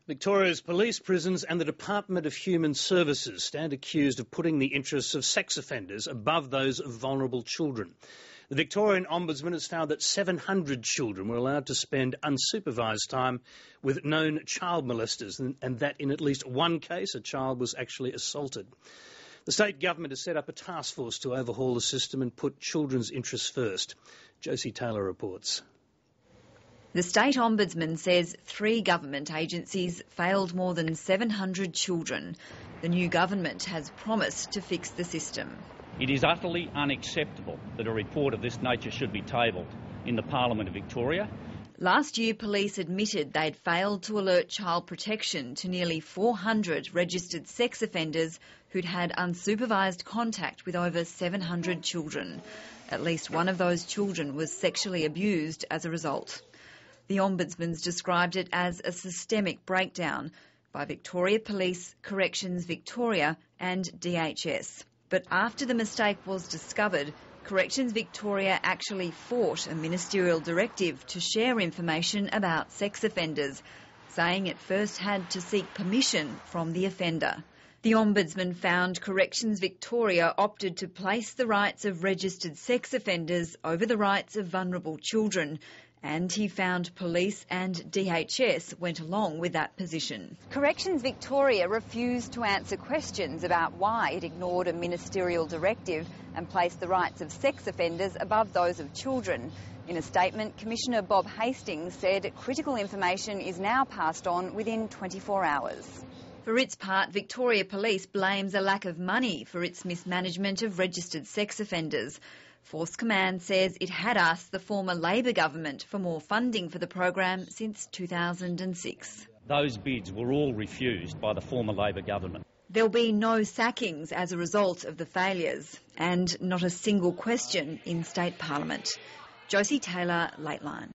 Victoria's police, prisons and the Department of Human Services stand accused of putting the interests of sex offenders above those of vulnerable children. The Victorian Ombudsman has found that 700 children were allowed to spend unsupervised time with known child molesters, and that in at least one case a child was actually assaulted. The state government has set up a task force to overhaul the system and put children's interests first. Josie Taylor reports. The State Ombudsman says 3 government agencies failed more than 700 children. The new government has promised to fix the system. It is utterly unacceptable that a report of this nature should be tabled in the Parliament of Victoria. Last year, police admitted they'd failed to alert child protection to nearly 400 registered sex offenders who'd had unsupervised contact with over 700 children. At least one of those children was sexually abused as a result. The Ombudsman's described it as a systemic breakdown by Victoria Police, Corrections Victoria and DHS. But after the mistake was discovered, Corrections Victoria actually fought a ministerial directive to share information about sex offenders, saying it first had to seek permission from the offender. The Ombudsman found Corrections Victoria opted to place the rights of registered sex offenders over the rights of vulnerable children, and he found police and DHS went along with that position. Corrections Victoria refused to answer questions about why it ignored a ministerial directive and placed the rights of sex offenders above those of children. In a statement, Commissioner Bob Hastings said critical information is now passed on within 24 hours. For its part, Victoria Police blames a lack of money for its mismanagement of registered sex offenders. Force Command says it had asked the former Labor government for more funding for the program since 2006. Those bids were all refused by the former Labor government. There'll be no sackings as a result of the failures, and not a single question in State Parliament. Josie Taylor, Lateline.